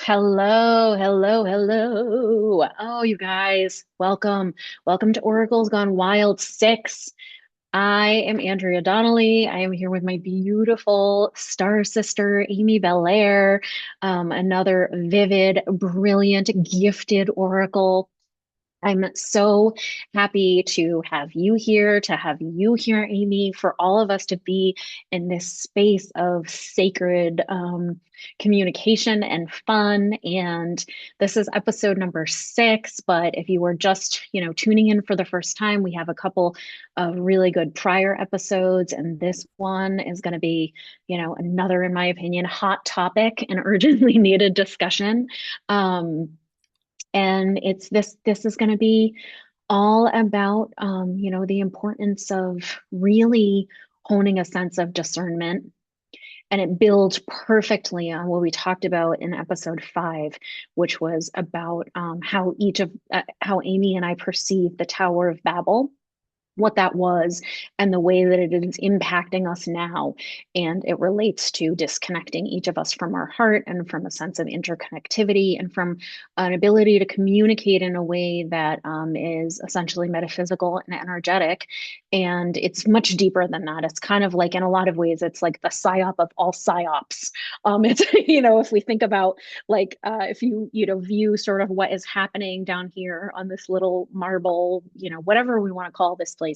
Hello, hello, hello. Oh, you guys, welcome. Welcome to Oracle's Gone Wild 6. I am Andrea Donnelly. I am here with my beautiful star sister, Amy Belair, another vivid, brilliant, gifted Oracle. I'm so happy to have you here, to have you here, Amy, for all of us to be in this space of sacred communication and fun. And this is episode number 6. But if you were just, tuning in for the first time, we have a couple of really good prior episodes. And this one is going to be, another, in my opinion, hot topic and urgently needed discussion. And this is going to be all about the importance of really honing a sense of discernment, and it builds perfectly on what we talked about in episode 5, which was about how Amy and I perceive the Tower of Babel, what that was, and the way that it is impacting us now. And it relates to disconnecting each of us from our heart and from a sense of interconnectivity and from an ability to communicate in a way that is essentially metaphysical and energetic. And it's much deeper than that. It's kind of like, in a lot of ways, it's like the psyop of all psyops. It's, if we think about like if you view sort of what is happening down here on this little marble, whatever we want to call this places,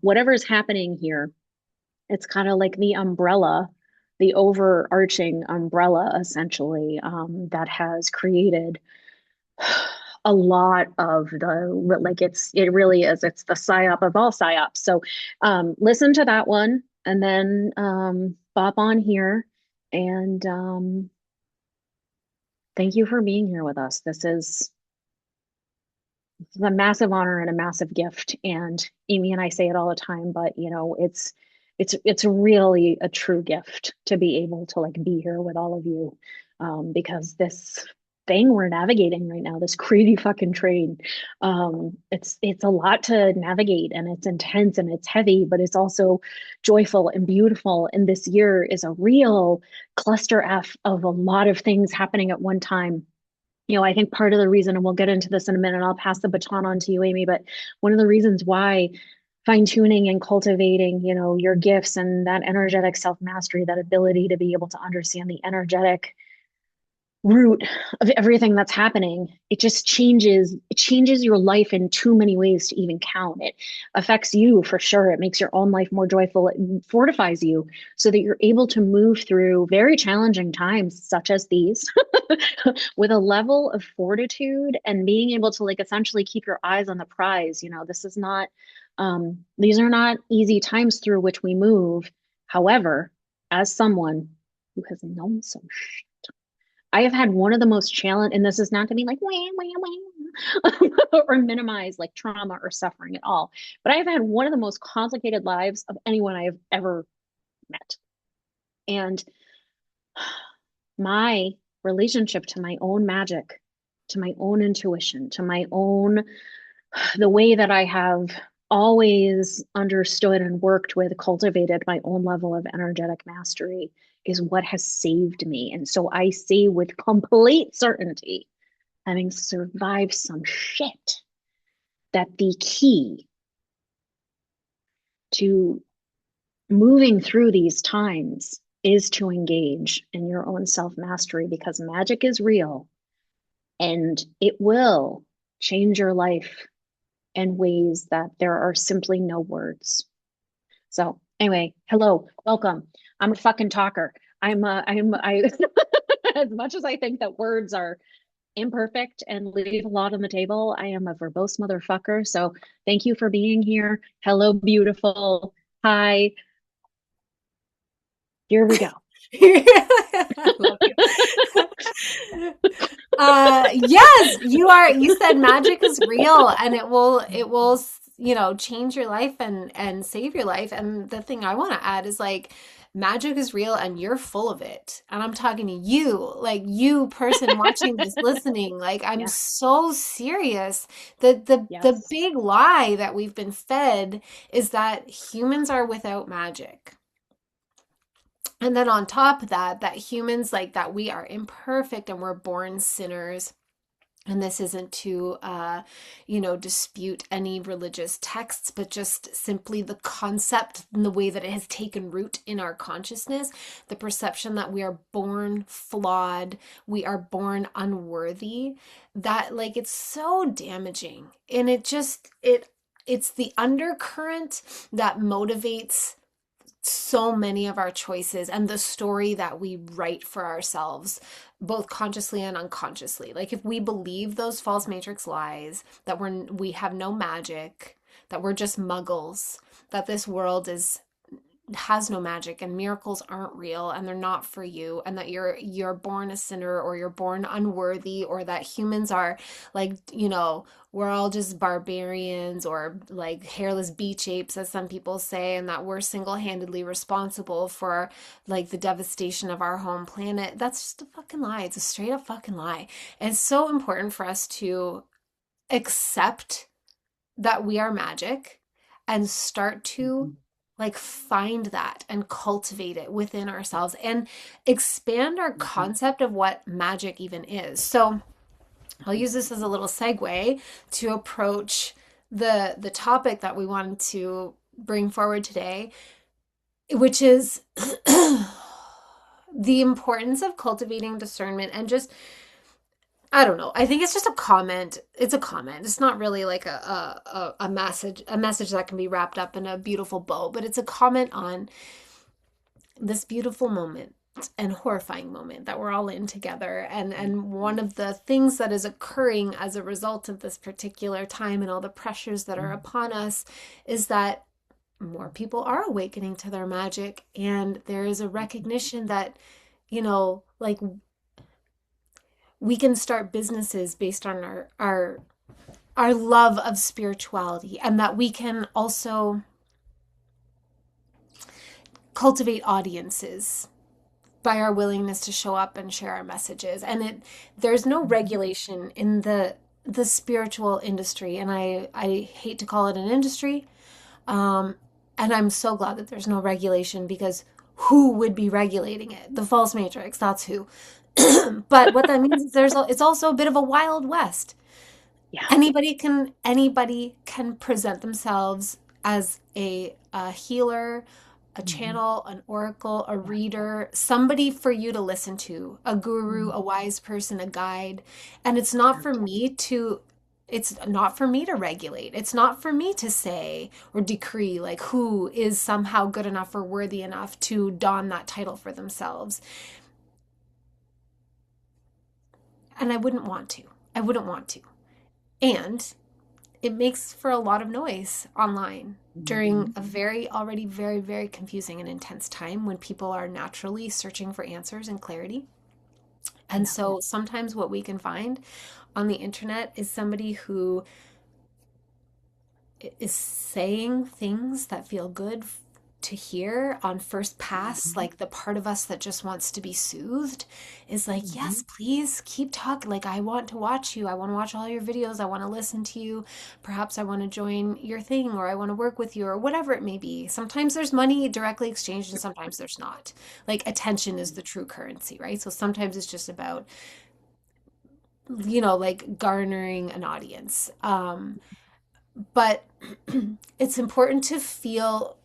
whatever is happening here, it's kind of like the umbrella, the overarching umbrella essentially, that has created a lot of the, like, it really is, it's the psyop of all psyops. So listen to that one, and then bop on here, and thank you for being here with us. This is a massive honor and a massive gift. And Amy and I say it all the time, but it's really a true gift to be able to like be here with all of you, because this thing we're navigating right now, this crazy fucking train, it's a lot to navigate, and it's intense and it's heavy, but it's also joyful and beautiful. And this year is a real cluster F of a lot of things happening at one time. I think part of the reason, and we'll get into this in a minute, I'll pass the baton on to you, Amy, but one of the reasons why fine tuning and cultivating, your gifts and that energetic self mastery, that ability to be able to understand the energetic root of everything that's happening, it changes your life in too many ways to even count. It affects you for sure. It makes your own life more joyful. It fortifies you so that you're able to move through very challenging times such as these with a level of fortitude and being able to like essentially keep your eyes on the prize. This is not these are not easy times through which we move. However, as someone who has known some, I have had one of the most challenge, and this is not to be like wah, wah, wah, or minimize like trauma or suffering at all, but I have had one of the most complicated lives of anyone I have ever met. And my relationship to my own magic, to my own intuition, to my own, the way that I have always understood and worked with, cultivated my own level of energetic mastery is what has saved me. And so I say with complete certainty, having survived some shit, that the key to moving through these times is to engage in your own self mastery, because magic is real and it will change your life in ways that there are simply no words. So anyway, hello, welcome. I'm a fucking talker. I as much as I think that words are imperfect and leave a lot on the table, I am a verbose motherfucker. So thank you for being here. Hello, beautiful. Hi. Here we go. I love you. Yes, you said magic is real and it will, change your life and save your life. And the thing I want to add is like magic is real and you're full of it. And I'm talking to you, like you person watching this, listening. Like I'm Yeah. so serious. The Yes. big lie that we've been fed is that humans are without magic. And then on top of that, that humans, like that we are imperfect and we're born sinners. And this isn't to, dispute any religious texts, but just simply the concept and the way that it has taken root in our consciousness, the perception that we are born flawed, we are born unworthy, that like it's so damaging. And it's the undercurrent that motivates so many of our choices and the story that we write for ourselves, both consciously and unconsciously. Like if we believe those false matrix lies that we have no magic, that we're just muggles, that this world is has no magic and miracles aren't real and they're not for you, and that you're born a sinner, or you're born unworthy, or that humans are like, we're all just barbarians or like hairless beach apes, as some people say, and that we're single-handedly responsible for like the devastation of our home planet. That's just a fucking lie. It's a straight up fucking lie. And it's so important for us to accept that we are magic and start to Mhm. like find that and cultivate it within ourselves and expand our Mhm. concept of what magic even is. So I'll use this as a little segue to approach the topic that we wanted to bring forward today, which is the importance of cultivating discernment and just, I don't know. I think it's just a comment. It's a comment. It's not really like a message that can be wrapped up in a beautiful bow, but it's a comment on this beautiful moment and horrifying moment that we're all in together. And one of the things that is occurring as a result of this particular time and all the pressures that are upon us is that more people are awakening to their magic, and there is a recognition that, like we can start businesses based on our love of spirituality, and that we can also cultivate audiences by our willingness to show up and share our messages. And there's no Mhm. regulation in the spiritual industry, and I hate to call it an industry. um and I'm so glad that there's no regulation, because who would be regulating it? The false matrix, that's who. But what that means is it's also a bit of a wild west. Yeah. Anybody can present themselves as a healer, a Mhm. channel, an oracle, a Yeah. reader, somebody for you to listen to, a guru, Mhm. a wise person, a guide. And it's not for me to regulate. It's not for me to say or decree like who is somehow good enough or worthy enough to don that title for themselves. And I wouldn't want to. I wouldn't want to. And it makes for a lot of noise online during Mhm. a very already very, very confusing and intense time when people are naturally searching for answers and clarity. And Yeah. so sometimes what we can find on the internet is somebody who is saying things that feel good to hear on first pass, Mhm. like the part of us that just wants to be soothed is like, yes, Mhm. please keep talking. Like, I want to watch you. I want to watch all your videos. I want to listen to you. Perhaps I want to join your thing, or I want to work with you, or whatever it may be. Sometimes there's money directly exchanged and sometimes there's not. Like, attention is the true currency, right? So sometimes it's just about, like garnering an audience. But it's important to feel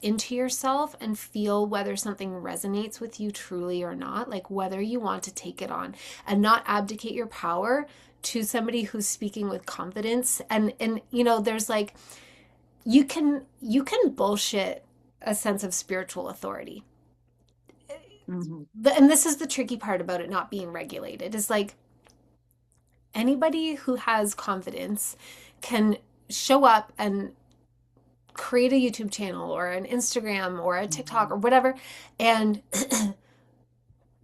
into yourself and feel whether something resonates with you truly or not, like whether you want to take it on, and not abdicate your power to somebody who's speaking with confidence. And there's like, you can bullshit a sense of spiritual authority. Mhm. And this is the tricky part about it not being regulated, is like anybody who has confidence can show up and create a YouTube channel or an Instagram or a TikTok Mhm. or whatever, and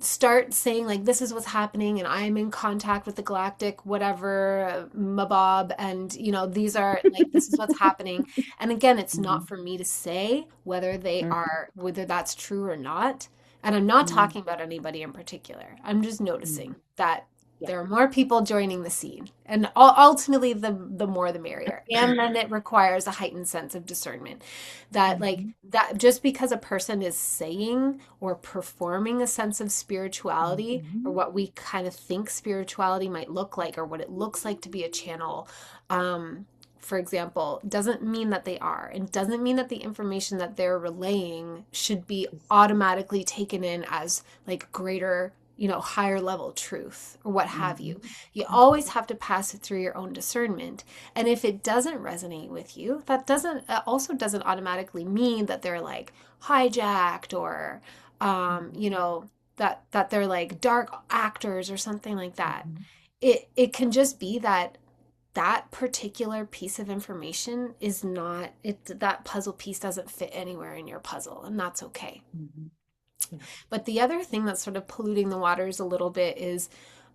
start saying like, this is what's happening and I'm in contact with the galactic whatever mabob, and these are like, this is what's happening. And again, it's not Mhm. for me to say Mhm. whether that's true or not. And I'm not Mhm. talking about anybody in particular. I'm just noticing Mhm. that Yeah. There are more people joining the scene, and ultimately, the more the merrier. And then it requires a heightened sense of discernment. That like Mhm. that just because a person is saying or performing a sense of spirituality, or Mhm. what we kind of think spirituality might look like, or what it looks like to be a channel, um, for example, doesn't mean that they are, and doesn't mean that the information that they're relaying should be Is- automatically taken in as like greater, higher level truth or what have you. Mhm. You always Mhm. have to pass it through your own discernment. And if it doesn't resonate with you, that also doesn't automatically mean that they're like hijacked, or Mhm. that they're like dark actors or something like that. Mhm. It can just be that that particular piece of information is not it that puzzle piece doesn't fit anywhere in your puzzle, and that's okay. Mhm. Yeah. But the other thing that's sort of polluting the waters a little bit is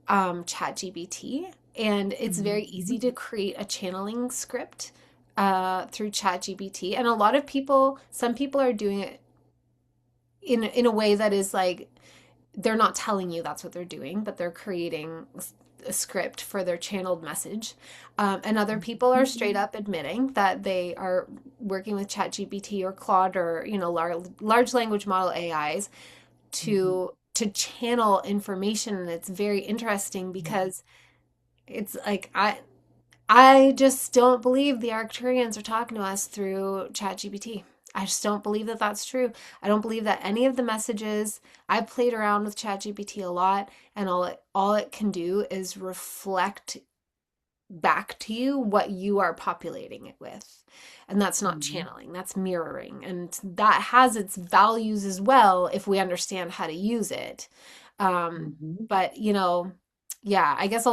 ChatGPT. And it's very easy Mhm. to create a channeling script through ChatGPT. And a lot of people, some people are doing it in a way that is like they're not telling you that's what they're doing, but they're creating a script for their channeled message. And other people are straight Mhm. up admitting that they are working with ChatGPT or Claude, or large language model AIs Mhm. to channel information. And it's very interesting Mhm. because it's like I just don't believe the Arcturians are talking to us through ChatGPT. I just don't believe that that's true. I don't believe that any of the messages. I've played around with ChatGPT a lot, and all it can do is reflect back to you what you are populating it with. And that's not Mhm. channeling, that's mirroring. And that has its values as well if we understand how to use it. Mhm. But, yeah, I guess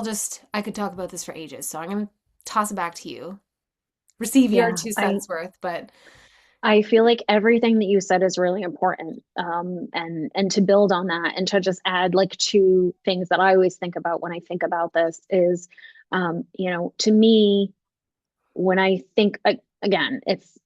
I could talk about this for ages. So I'm going to toss it back to you. Receive your Yeah, two cents worth. But I feel like everything that you said is really important. And to build on that and to just add like two things that I always think about when I think about this is, to me, when I think again, it's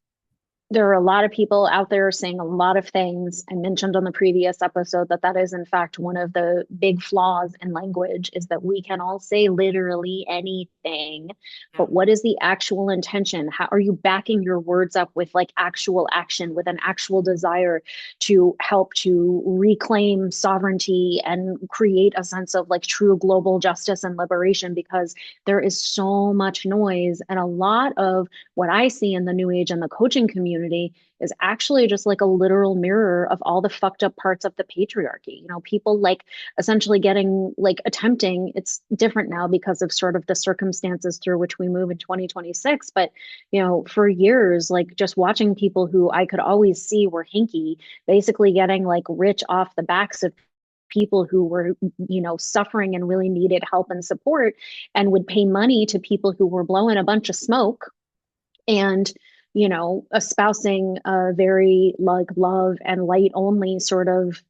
there are a lot of people out there saying a lot of things. I mentioned on the previous episode that that is, in fact, one of the big flaws in language is that we can all say literally anything. yeah. But what is the actual intention? How are you backing your words up with like actual action, with an actual desire to help to reclaim sovereignty and create a sense of like true global justice and liberation? Because there is so much noise and a lot of what I see in the new age and the coaching community is actually just like a literal mirror of all the fucked up parts of the patriarchy. People like essentially getting like attempting, it's different now because of sort of the circumstances through which we move in 2026. But, for years, like just watching people who I could always see were hinky, basically getting like rich off the backs of people who were suffering and really needed help and support and would pay money to people who were blowing a bunch of smoke and espousing a very like love and light only sort of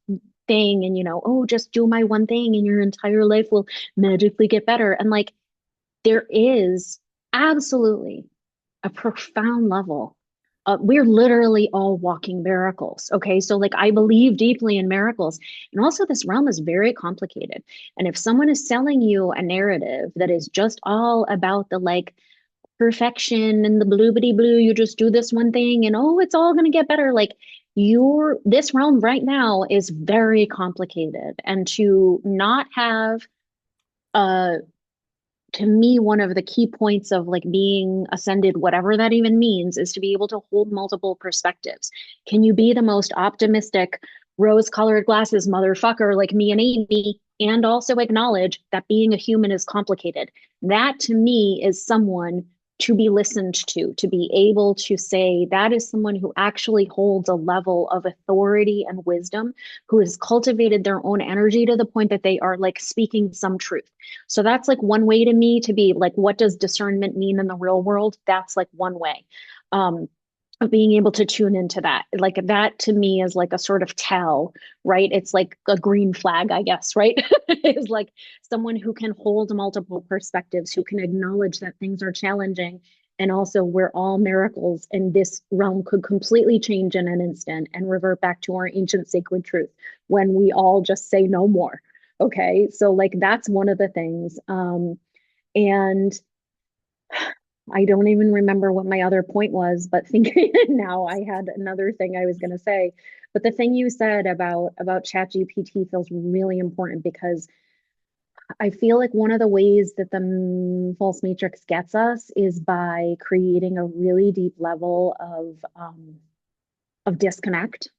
thing, and oh, just do my one thing and your entire life will magically get better. And like there is absolutely a profound level. We're literally all walking miracles. Okay. So, like, I believe deeply in miracles. And also, this realm is very complicated. And if someone is selling you a narrative that is just all about the like perfection and the bloobity blue, you just do this one thing and oh, it's all going to get better. Like, this realm right now is very complicated. And to not have, uh, to me, one of the key points of like being ascended, whatever that even means, is to be able to hold multiple perspectives. Can you be the most optimistic, rose colored glasses motherfucker like me and Amy, and also acknowledge that being a human is complicated? That to me is someone to be listened to be able to say that is someone who actually holds a level of authority and wisdom, who has cultivated their own energy to the point that they are like speaking some truth. So that's like one way to me to be like, what does discernment mean in the real world? That's like one way. Um, of being able to tune into that. Like that to me is like a sort of tell, right? It's like a green flag, I guess, right? Is like someone who can hold multiple perspectives, who can acknowledge that things are challenging. And also, we're all miracles, and this realm could completely change in an instant and revert back to our ancient sacred truth when we all just say no more. Okay. So like that's one of the things. And I don't even remember what my other point was, but thinking now I had another thing I was going to say. But the thing you said about ChatGPT feels really important because I feel like one of the ways that the false matrix gets us is by creating a really deep level of disconnect.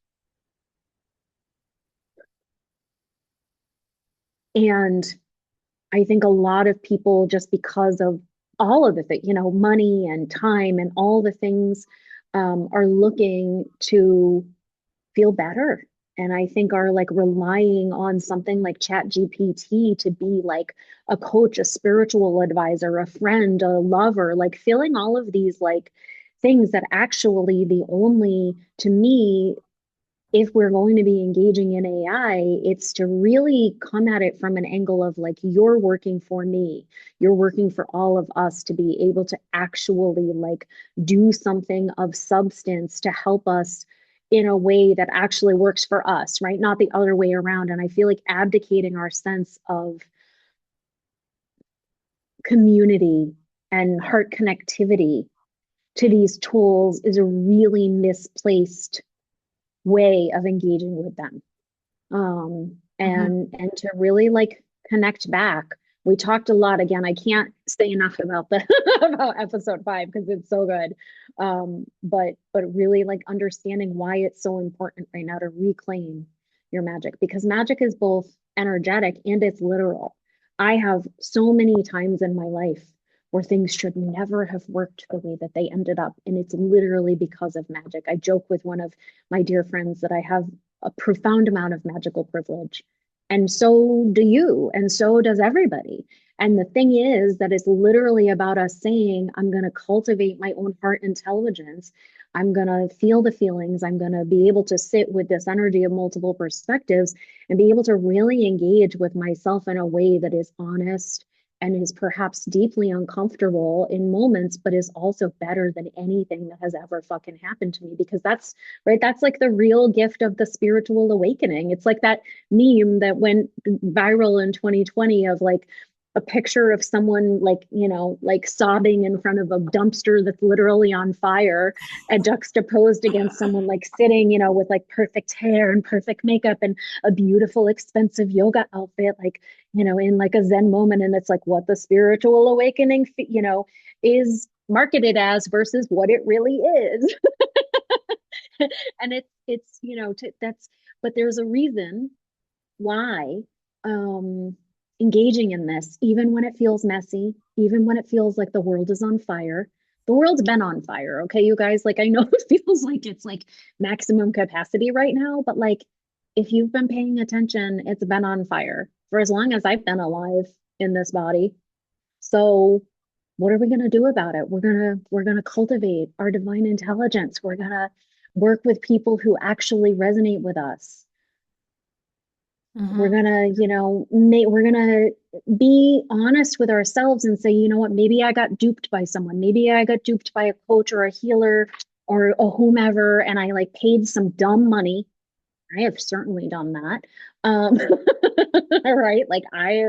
And I think a lot of people, just because of all of the things, money and time and all the things, are looking to feel better. And I think are like relying on something like Chat GPT to be like a coach, a spiritual advisor, a friend, a lover, like feeling all of these like things that actually the only, to me, if we're going to be engaging in AI, it's to really come at it from an angle of like, you're working for me, you're working for all of us to be able to actually like do something of substance to help us in a way that actually works for us, right? Not the other way around. And I feel like abdicating our sense of community and heart connectivity to these tools is a really misplaced way of engaging with them. Mhm. And to really like connect back. We talked a lot. Again, I can't say enough about the about episode 5 because it's so good. But really like understanding why it's so important right now to reclaim your magic, because magic is both energetic and it's literal. I have so many times in my life where things should never have worked the way that they ended up, and it's literally because of magic. I joke with one of my dear friends that I have a profound amount of magical privilege. And so do you, and so does everybody. And the thing is that it's literally about us saying, I'm going to cultivate my own heart intelligence. I'm going to feel the feelings. I'm going to be able to sit with this energy of multiple perspectives and be able to really engage with myself in a way that is honest and is perhaps deeply uncomfortable in moments, but is also better than anything that has ever fucking happened to me. Because that's right. That's like the real gift of the spiritual awakening. It's like that meme that went viral in 2020 of like a picture of someone like, like sobbing in front of a dumpster that's literally on fire and juxtaposed against someone like sitting, with like perfect hair and perfect makeup and a beautiful, expensive yoga outfit, like, in like a Zen moment. And it's like what the spiritual awakening, is marketed as versus what it really is. And it's that's, but there's a reason why engaging in this, even when it feels messy, even when it feels like the world is on fire. The world's been on fire, okay, you guys, like I know it feels like it's like maximum capacity right now, but like if you've been paying attention, it's been on fire for as long as I've been alive in this body. So what are we going to do about it? We're going to cultivate our divine intelligence. We're going to work with people who actually resonate with us. We're Mhm. going to, we're going to be honest with ourselves and say, you know what, maybe I got duped by someone. Maybe I got duped by a coach or a healer or a whomever, and I like paid some dumb money. I have certainly done that. Um, right? Like I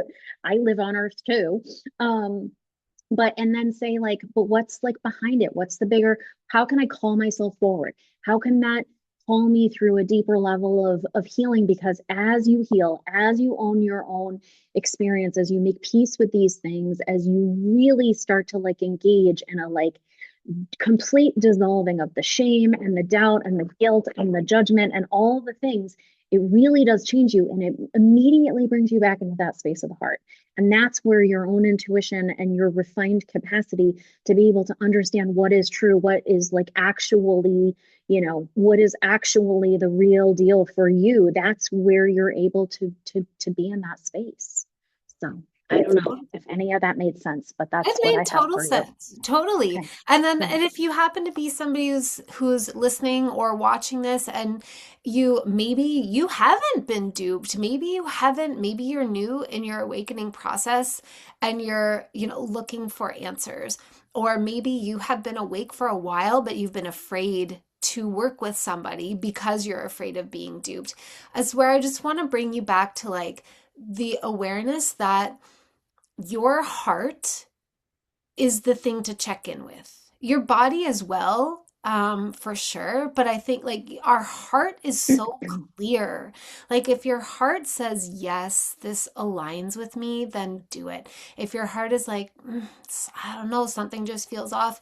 live on earth too. Um, but and then say like, but what's like behind it? What's the bigger, how can I call myself forward? How can that call me through a deeper level of healing? Because as you heal, as you own your own experience, as you make peace with these things, as you really start to like engage in a like complete dissolving of the shame and the doubt and the guilt and the judgment and all the things, it really does change you, and it immediately brings you back into that space of the heart. And that's where your own intuition and your refined capacity to be able to understand what is true, what is like actually, what is actually the real deal for you. That's where you're able to be in that space. So I don't know if any of that made sense, but It that's what made I have total for you. sense. Totally. Okay. And then Yeah. and if you happen to be somebody who's listening or watching this and maybe you haven't been duped, maybe you're new in your awakening process and you're, looking for answers. Or maybe you have been awake for a while, but you've been afraid to work with somebody because you're afraid of being duped. As where I just want to bring you back to like the awareness that your heart is the thing to check in with. Your body as well, for sure. But I think like our heart is so clear. Like if your heart says, yes, this aligns with me, then do it. If your heart is like, I don't know, something just feels off,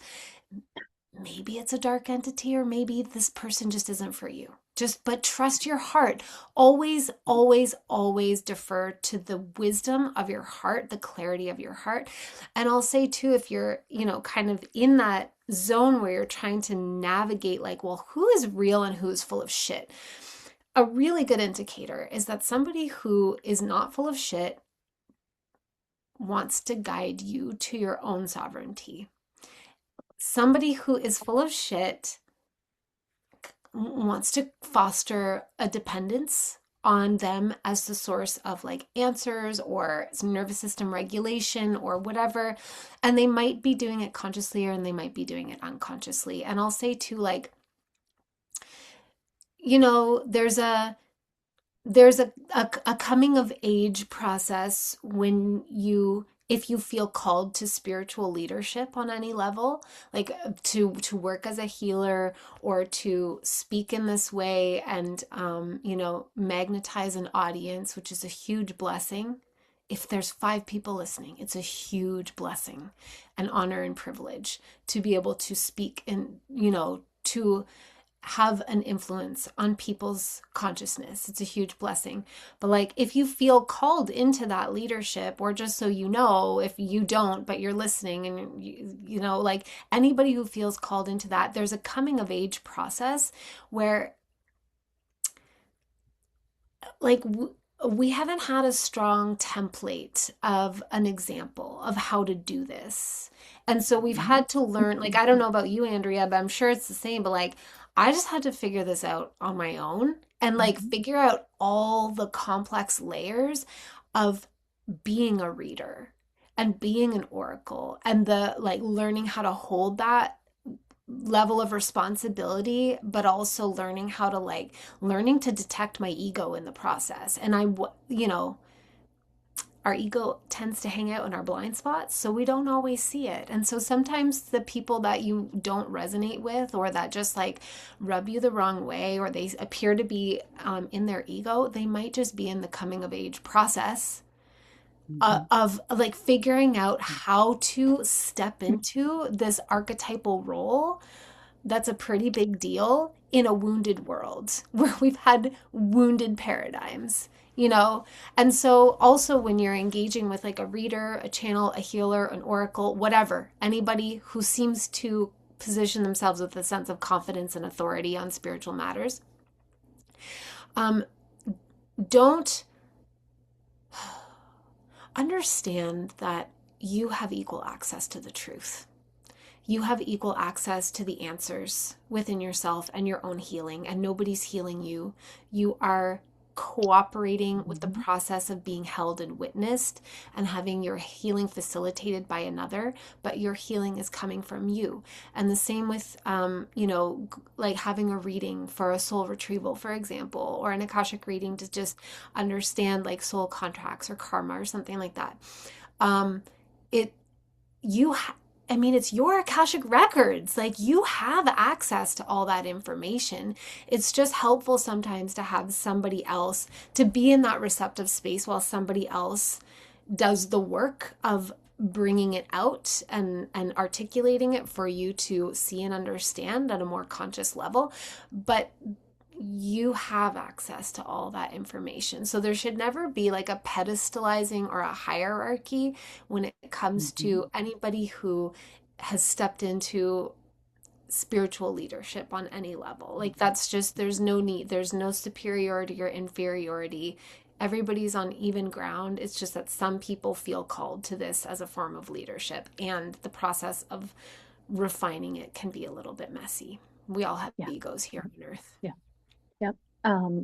maybe it's a dark entity or maybe this person just isn't for you. Just, but trust your heart. Always, always, always defer to the wisdom of your heart, the clarity of your heart. And I'll say too, if you're, kind of in that zone where you're trying to navigate, like, well, who is real and who is full of shit? A really good indicator is that somebody who is not full of shit wants to guide you to your own sovereignty. Somebody who is full of shit wants to foster a dependence on them as the source of like answers or nervous system regulation or whatever. And they might be doing it consciously or they might be doing it unconsciously. And I'll say too, like, there's a coming of age process when if you feel called to spiritual leadership on any level, like to work as a healer or to speak in this way and magnetize an audience, which is a huge blessing. If there's 5 people listening, it's a huge blessing, an honor and privilege to be able to speak and to have an influence on people's consciousness. It's a huge blessing. But like if you feel called into that leadership, or just so you know, if you don't, but you're listening and like anybody who feels called into that, there's a coming of age process where like we haven't had a strong template of an example of how to do this. And so we've had to learn, like, I don't know about you, Andrea, but I'm sure it's the same, but like, I just had to figure this out on my own and like figure out all the complex layers of being a reader and being an oracle and the like learning how to hold that level of responsibility, but also learning to detect my ego in the process. And our ego tends to hang out in our blind spots, so we don't always see it. And so sometimes the people that you don't resonate with or that just like rub you the wrong way or they appear to be in their ego, they might just be in the coming of age process of like figuring out how to step into this archetypal role that's a pretty big deal in a wounded world where we've had wounded paradigms. And so also when you're engaging with like a reader, a channel, a healer, an oracle, whatever, anybody who seems to position themselves with a sense of confidence and authority on spiritual matters, um, don't understand that you have equal access to the truth. You have equal access to the answers within yourself and your own healing, and nobody's healing you. You are cooperating with the process of being held and witnessed and having your healing facilitated by another, but your healing is coming from you. And the same with, like having a reading for a soul retrieval, for example, or an Akashic reading to just understand like soul contracts or karma or something like that. It, you, I mean, it's your Akashic records. Like you have access to all that information. It's just helpful sometimes to have somebody else to be in that receptive space while somebody else does the work of bringing it out and articulating it for you to see and understand at a more conscious level. But you have access to all that information. So there should never be like a pedestalizing or a hierarchy when it comes to anybody who has stepped into spiritual leadership on any level. Like that's just, there's no need, there's no superiority or inferiority. Everybody's on even ground. It's just that some people feel called to this as a form of leadership, and the process of refining it can be a little bit messy. We all have Yeah. egos here on earth. Yeah. Yep.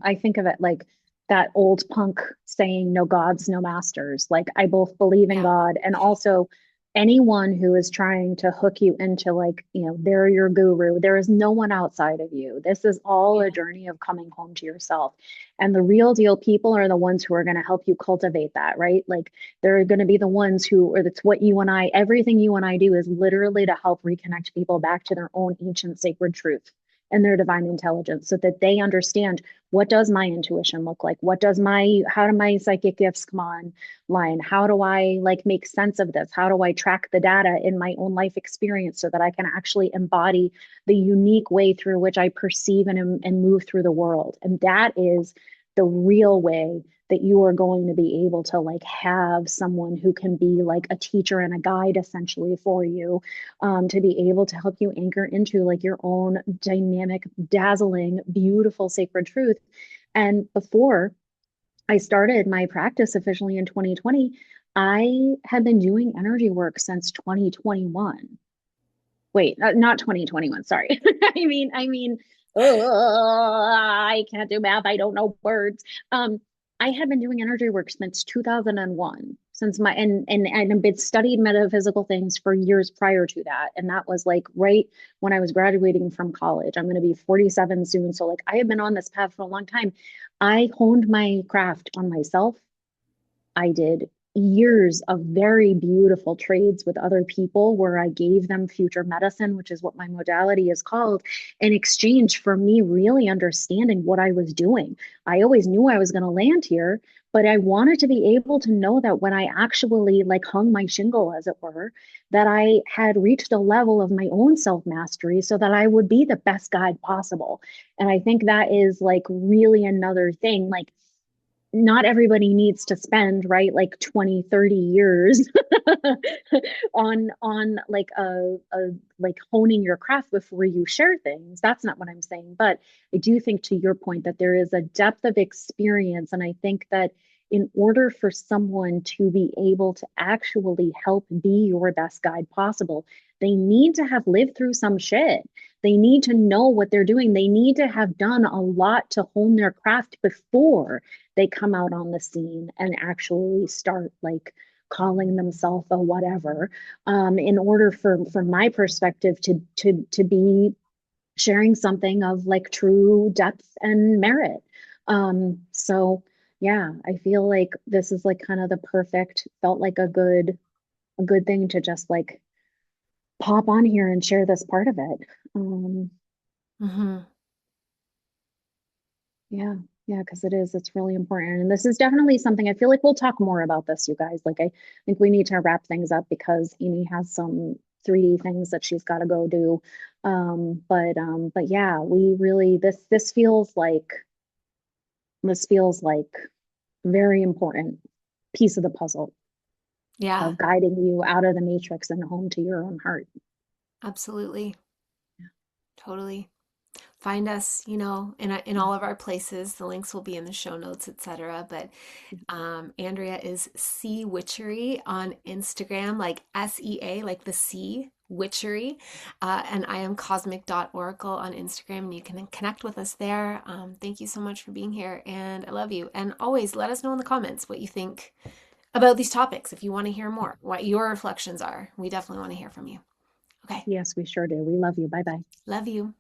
I think of it like that old punk saying, no gods, no masters. Like I both believe in Yeah. God and also anyone who is trying to hook you into like, they're your guru. There is no one outside of you. This is all a Yeah. journey of coming home to yourself. And the real deal people are the ones who are going to help you cultivate that, right? Like they're going to be the ones who, or that's what you and I, everything you and I do is literally to help reconnect people back to their own ancient sacred truth and their divine intelligence so that they understand, what does my intuition look like? How do my psychic gifts come on? Line, how do I like make sense of this? How do I track the data in my own life experience so that I can actually embody the unique way through which I perceive and move through the world? And that is the real way that you are going to be able to like have someone who can be like a teacher and a guide essentially for you, to be able to help you anchor into like your own dynamic, dazzling, beautiful sacred truth. And before I started my practice officially in 2020, I had been doing energy work since 2021. Wait, not 2021, sorry. I can't do math. I don't know words. I had been doing energy work since 2001, since and I've been studied metaphysical things for years prior to that. And that was like right when I was graduating from college. I'm going to be 47 soon. So like I have been on this path for a long time. I honed my craft on myself. I did years of very beautiful trades with other people where I gave them future medicine, which is what my modality is called, in exchange for me really understanding what I was doing. I always knew I was going to land here, but I wanted to be able to know that when I actually like hung my shingle, as it were, that I had reached a level of my own self mastery so that I would be the best guide possible. And I think that is like really another thing. Like not everybody needs to spend right like 20, 30 years on like a like honing your craft before you share things. That's not what I'm saying, but I do think to your point that there is a depth of experience, and I think that in order for someone to be able to actually help be your best guide possible, they need to have lived through some shit. They need to know what they're doing. They need to have done a lot to hone their craft before they come out on the scene and actually start like calling themselves a whatever, in order for from my perspective to be sharing something of like true depth and merit. So yeah, I feel like this is like kind of the perfect, felt like a good thing to just like pop on here and share this part of it. Hmm. Yeah, yeah, because it's really important. And this is definitely something I feel like we'll talk more about this, you guys. Like, I think we need to wrap things up because Amy has some 3D things that she's got to go do. But yeah, we really, this feels like very important piece of the puzzle Yeah, of guiding you out of the matrix and home to your own heart. absolutely. Totally. Find us, in all of our places. The links will be in the show notes, etc. But Andrea is Sea Witchery on Instagram, like SEA, like the sea, witchery. And I am cosmic.oracle on Instagram, and you can connect with us there. Thank you so much for being here, and I love you. And always let us know in the comments what you think about these topics if you want to hear more, what your reflections are. We definitely want to hear from you. Okay, Yes, we sure do. We love you. Bye bye. love you.